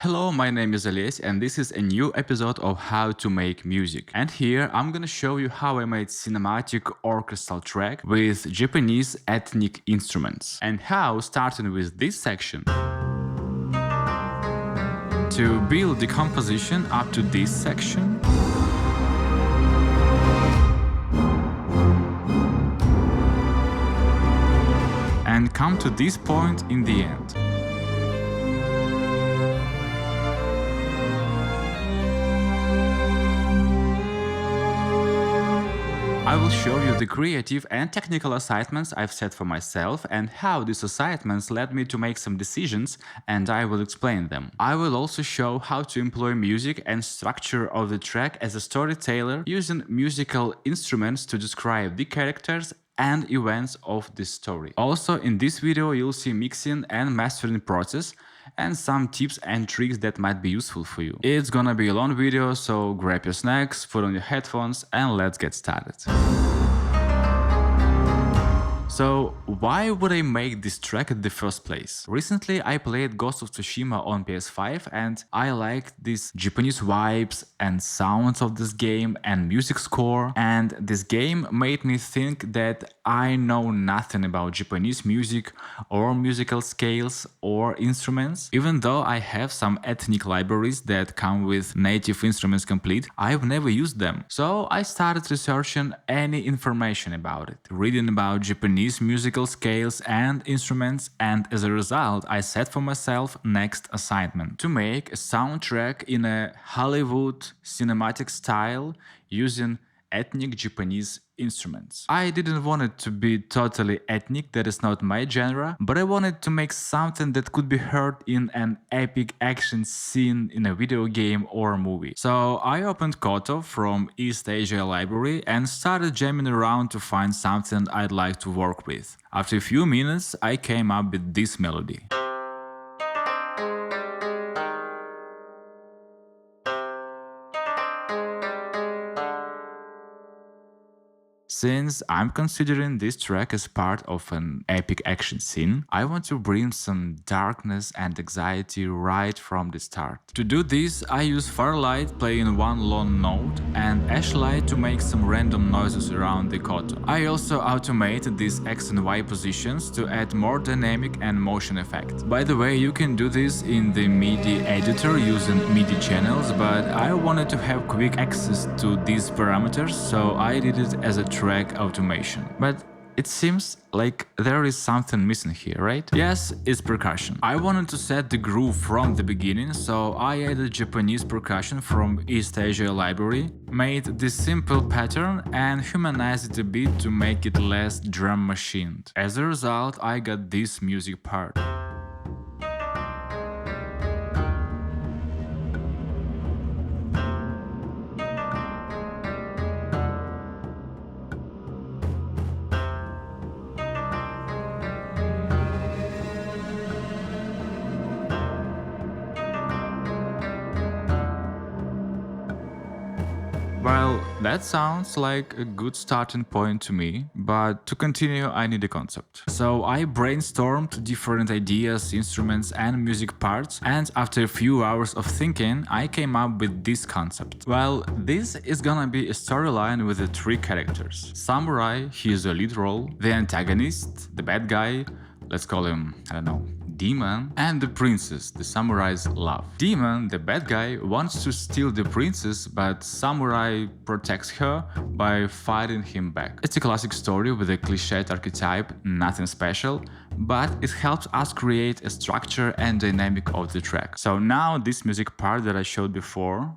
Hello, my name is Oles and this is a new episode of How to Make Music. And here I'm gonna show you how I made cinematic orchestral track with Japanese ethnic instruments. And how, starting with this section, to build the composition up to this section, and come to this point in the end. I will show you the creative and technical assignments I've set for myself and how these assignments led me to make some decisions, and I will explain them. I will also show how to employ music and structure of the track as a storyteller using musical instruments to describe the characters and events of this story. Also, in this video you'll see mixing and mastering process and some tips and tricks that might be useful for you. It's gonna be a long video, so grab your snacks, put on your headphones and let's get started. So, why would I make this track in the first place? Recently I played Ghost of Tsushima on PS5 and I liked these Japanese vibes and sounds of this game and music score, and this game made me think that I know nothing about Japanese music or musical scales or instruments. Even though I have some ethnic libraries that come with native instruments complete, I've never used them. So I started researching any information about it, reading about Japanese musical scales and instruments, and as a result I set for myself next assignment: to make a soundtrack in a Hollywood cinematic style using ethnic Japanese instruments. I didn't want it to be totally ethnic, that is not my genre, but I wanted to make something that could be heard in an epic action scene in a video game or movie. So I opened Koto from East Asia Library and started jamming around to find something I'd like to work with. After a few minutes I came up with this melody. Since I'm considering this track as part of an epic action scene, I want to bring some darkness and anxiety right from the start. To do this, I use Firelight playing one long note and Ashlight to make some random noises around the koto. I also automated these X and Y positions to add more dynamic and motion effects. By the way, you can do this in the MIDI editor using MIDI channels, but I wanted to have quick access to these parameters, so I did it as a track automation. But it seems like there is something missing here, right? Yes, it's percussion. I wanted to set the groove from the beginning, so I added Japanese percussion from East Asia Library, made this simple pattern and humanized it a bit to make it less drum machined. As a result, I got this music part. Well, that sounds like a good starting point to me, but to continue I need a concept. So I brainstormed different ideas, instruments and music parts, and after a few hours of thinking I came up with this concept. Well, this is gonna be a storyline with the three characters. Samurai, he is a lead role, the antagonist, the bad guy, let's call him, I don't know, Demon, and the princess, the samurai's love. Demon, the bad guy, wants to steal the princess, but Samurai protects her by fighting him back. It's a classic story with a cliched archetype, nothing special, but it helps us create a structure and dynamic of the track. So now this music part that I showed before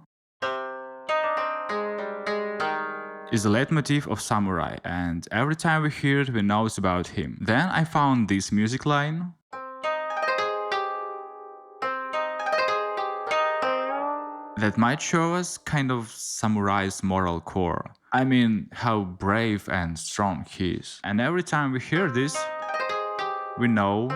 is a leitmotif of Samurai, and every time we hear it we know it's about him. Then I found this music line that might show us kind of Samurai's moral core. I mean, how brave and strong he is. And every time we hear this, we know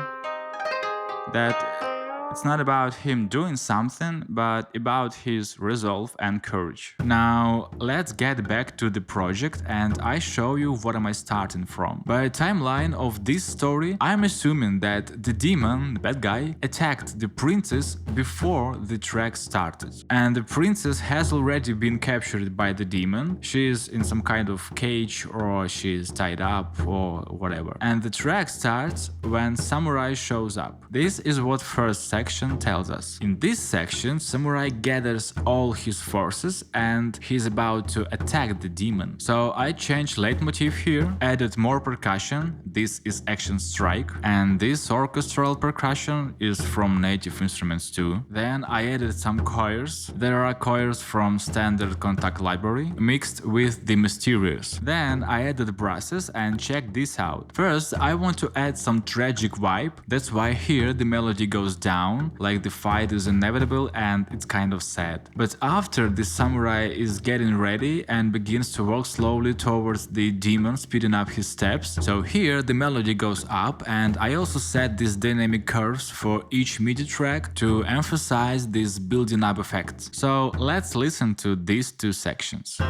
that It's not about him doing something, but about his resolve and courage. Now, let's get back to the project and I show you what am I starting from. By the timeline of this story, I'm assuming that the demon, the bad guy, attacked the princess before the track started. And the princess has already been captured by the demon. She is in some kind of cage or she is tied up or whatever. And the track starts when Samurai shows up. This is what first section tells us. In this section, Samurai gathers all his forces and he's about to attack the demon. So I changed leitmotif here, added more percussion. This is action strike, and this orchestral percussion is from native instruments too. Then I added some choirs. There are choirs from standard Contact library mixed with the mysterious. Then I added brasses and check this out. First, I want to add some tragic vibe. That's why here the melody goes down, like the fight is inevitable and it's kind of sad. But after the samurai is getting ready and begins to walk slowly towards the demon, speeding up his steps. So here the melody goes up, and I also set these dynamic curves for each MIDI track to emphasize this building up effect. So let's listen to these two sections.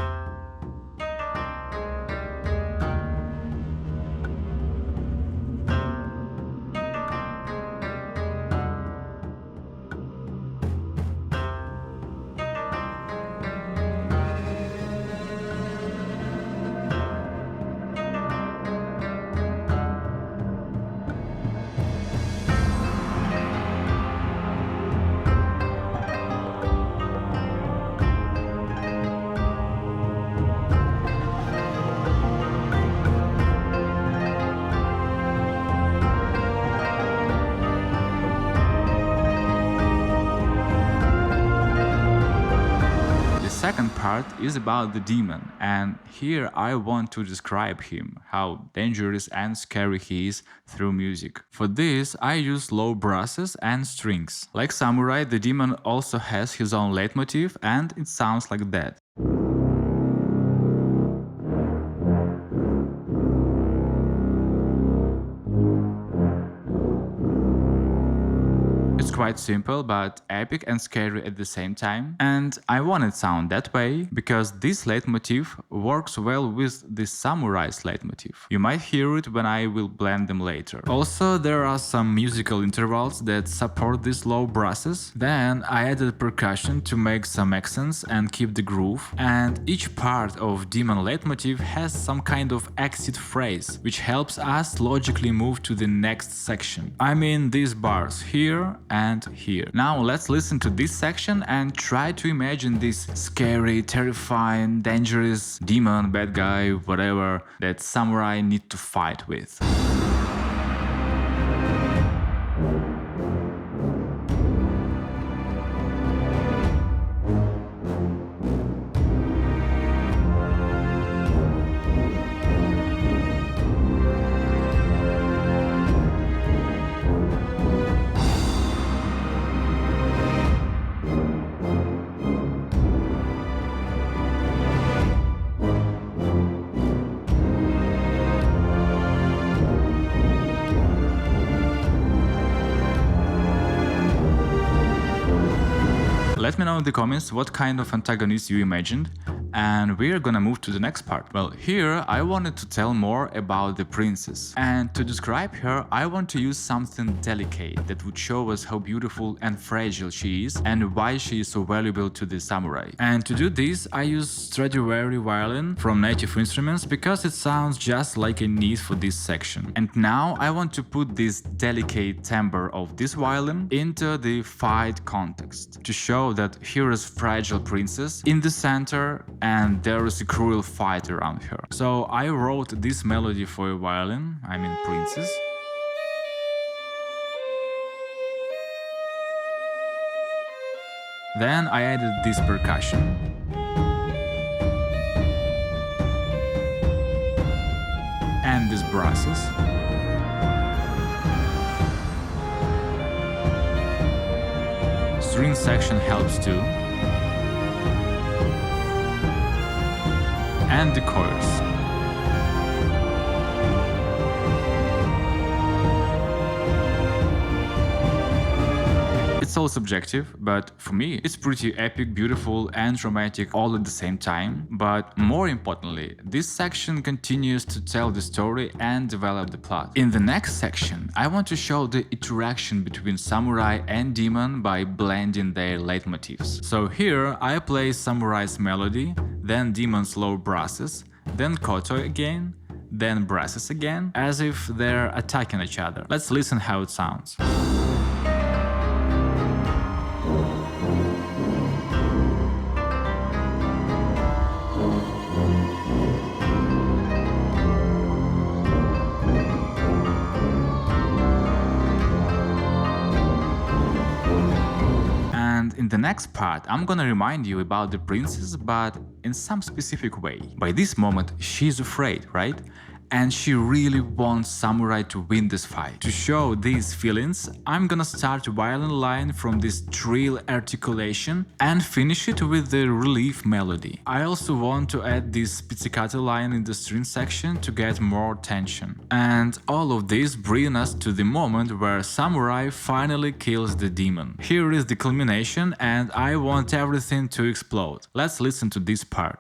The second part is about the demon, and here I want to describe him, how dangerous and scary he is through music. For this I use low brasses and strings. Like Samurai, the demon also has his own leitmotif and it sounds like that. It's quite simple but epic and scary at the same time, and I want it to sound that way because this leitmotif works well with the samurai's leitmotif. You might hear it when I will blend them later. Also, there are some musical intervals that support these low brasses. Then I added percussion to make some accents and keep the groove, and each part of demon leitmotif has some kind of exit phrase which helps us logically move to the next section. I mean these bars here and here. Now let's listen to this section and try to imagine this scary, terrifying, dangerous demon, bad guy, whatever that samurai need to fight with. Let me know in the comments what kind of antagonist you imagined, and we're gonna move to the next part. Well, here I wanted to tell more about the princess, and to describe her I want to use something delicate that would show us how beautiful and fragile she is and why she is so valuable to the samurai. And to do this I use Stradivari violin from Native Instruments because it sounds just like a need for this section. And now I want to put this delicate timbre of this violin into the fight context to show that here is fragile princess in the center and there is a cruel fight around her. So I wrote this melody for a violin, I mean princess. Then I added this percussion. And these brasses. String section helps too. And the chorus. all subjective, but for me, it's pretty epic, beautiful, and romantic all at the same time. But more importantly, this section continues to tell the story and develop the plot. In the next section, I want to show the interaction between samurai and demon by blending their leitmotifs. So here, I play samurai's melody, then demon's low brasses, then koto again, then brasses again, as if they're attacking each other. Let's listen how it sounds. And in the next part, I'm gonna remind you about the princess, but in some specific way. By this moment, she's afraid, right? And she really wants Samurai to win this fight. To show these feelings, I'm gonna start a violin line from this trill articulation and finish it with the relief melody. I also want to add this pizzicato line in the string section to get more tension. And all of this brings us to the moment where Samurai finally kills the demon. Here is the culmination, and I want everything to explode. Let's listen to this part.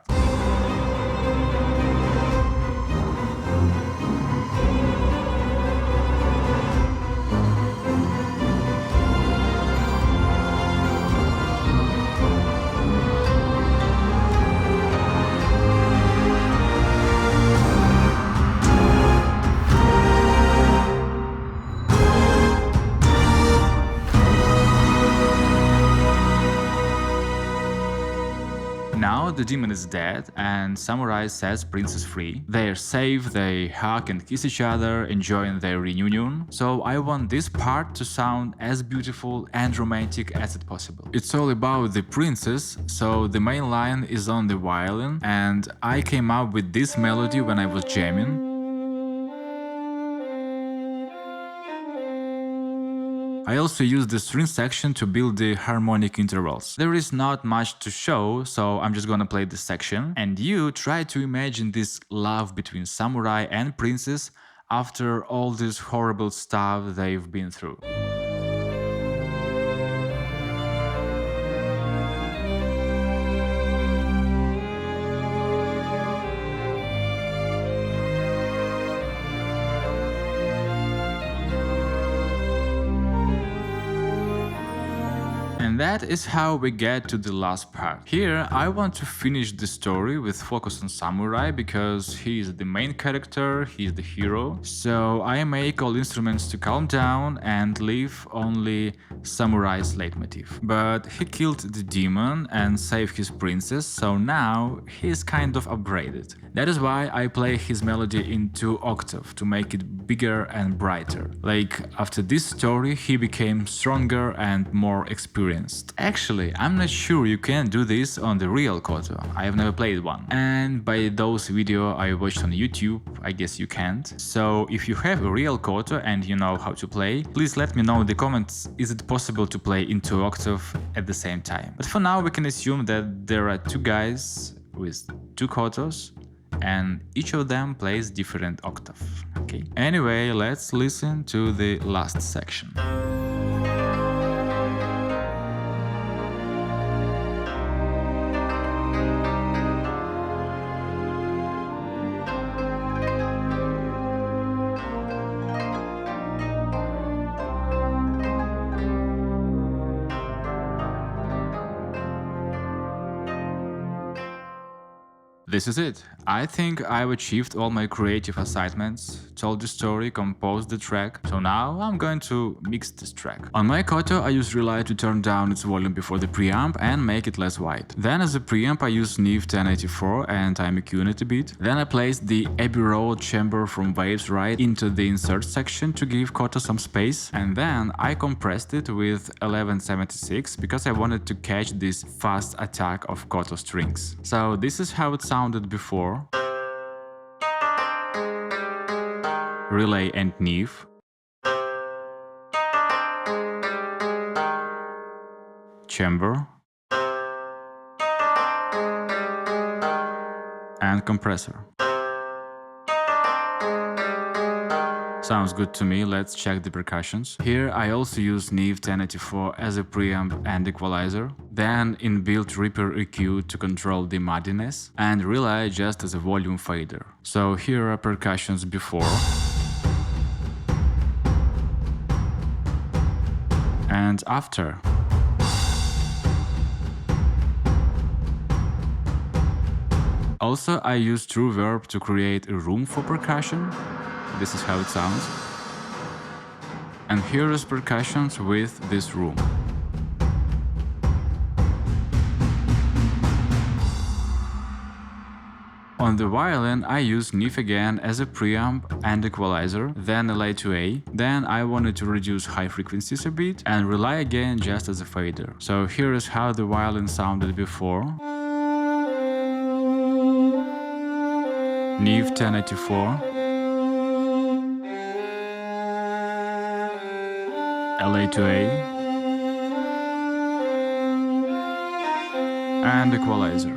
Now the demon is dead and Samurai sets princess free. They are safe, they hug and kiss each other, enjoying their reunion. So I want this part to sound as beautiful and romantic as it possible. It's all about the princess, so the main line is on the violin, and I came up with this melody when I was jamming. I also used the string section to build the harmonic intervals. There is not much to show, so I'm just gonna play this section. And you try to imagine this love between samurai and princess after all this horrible stuff they've been through. And that is how we get to the last part. Here I want to finish the story with focus on Samurai because he is the main character, he is the hero. So I make all instruments to calm down and leave only Samurai's leitmotif. But he killed the demon and saved his princess, so now he is kind of upgraded. That is why I play his melody in 2 octaves to make it bigger and brighter. Like after this story he became stronger and more experienced. Actually, I'm not sure you can do this on the real koto. I have never played one. And by those videos I watched on YouTube, I guess you can't. So if you have a real koto and you know how to play, please let me know in the comments, is it possible to play in 2 octaves at the same time. But for now we can assume that there are 2 guys with 2 kotos and each of them plays different octave. Okay. Anyway, let's listen to the last section. This is it. I think I've achieved all my creative assignments, told the story, composed the track, so now I'm going to mix this track. On my koto I use relay to turn down its volume before the preamp and make it less wide. Then as a preamp I use Neve 1084 and I'm EQing it a bit. Then I placed the Abbey Road chamber from Waves right into the insert section to give koto some space, and then I compressed it with 1176 because I wanted to catch this fast attack of koto strings. So this is how it sounded before. Relay and Neve. Chamber. And compressor. Sounds good to me, let's check the percussions. Here I also use Neve 1084 as a preamp and equalizer, then inbuilt Reaper EQ to control the muddiness, and Relay just as a volume fader. So here are percussions before and after. Also, I use True Verb to create a room for percussion. This is how it sounds. And here is percussions with this room. On the violin, I use Neve again as a preamp and equalizer, then LA2A. Then I wanted to reduce high frequencies a bit and Relay again just as a fader. So here is how the violin sounded before. Neve 1084, LA2A, and equalizer.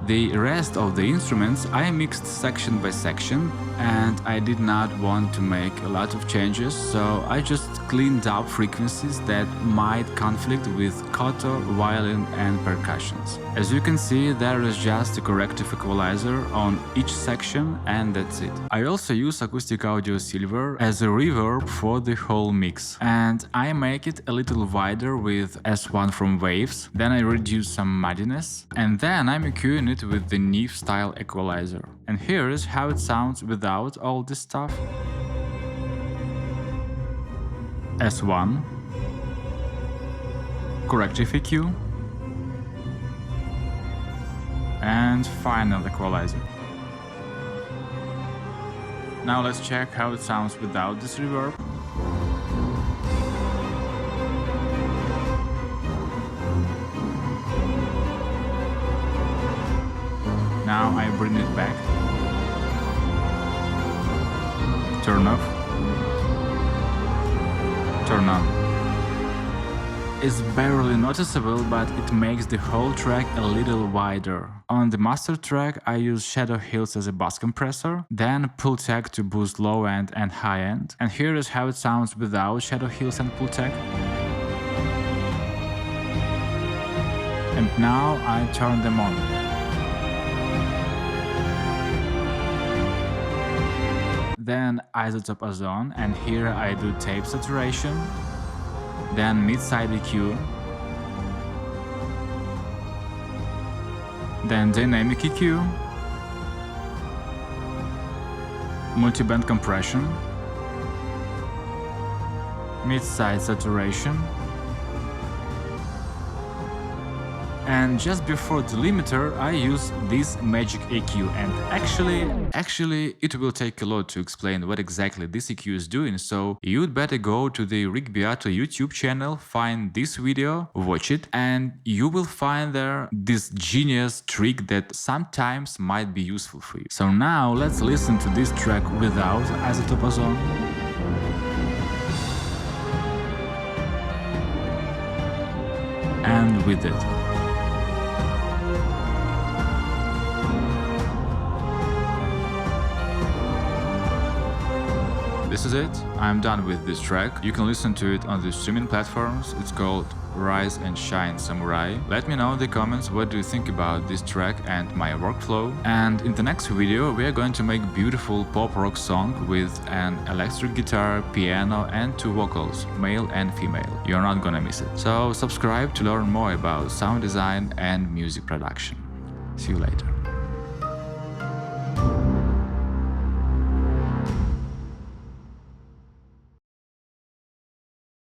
The rest of the instruments I mixed section by section, and I did not want to make a lot of changes, so I just cleaned up frequencies that might conflict with koto, violin and percussions. As you can see, there is just a corrective equalizer on each section and that's it. I also use Acoustic Audio Silver as a reverb for the whole mix, and I make it a little wider with S1 from Waves, then I reduce some muddiness, and then I'm EQing it with the Neve style equalizer. And here is how it sounds without all this stuff. S1, corrective EQ, and final equalizer. Now let's check how it sounds without this reverb. Now I bring it back. Turn off. Turn on. It's barely noticeable, but it makes the whole track a little wider. On the master track, I use Shadow Hills as a bass compressor, then Pultec to boost low end and high end. And here is how it sounds without Shadow Hills and Pultec. And now I turn them on. Then isotope ozone, and here I do tape saturation, then mid-side EQ, then dynamic EQ, multiband compression, mid-side saturation, and just before delimiter I use this magic EQ, and actually it will take a lot to explain what exactly this EQ is doing, so you'd better go to the Rick Beato YouTube channel, find this video, watch it, and you will find there this genius trick that sometimes might be useful for you. So now let's listen to this track without isotope ozone. And with it. This is it. I'm done with this track. You can listen to it on the streaming platforms. It's called Rise and Shine Samurai. Let me know in the comments what do you think about this track and my workflow. And in the next video we are going to make beautiful pop rock song with an electric guitar, piano and 2 vocals, male and female. You're not gonna miss it. So subscribe to learn more about sound design and music production. See you later.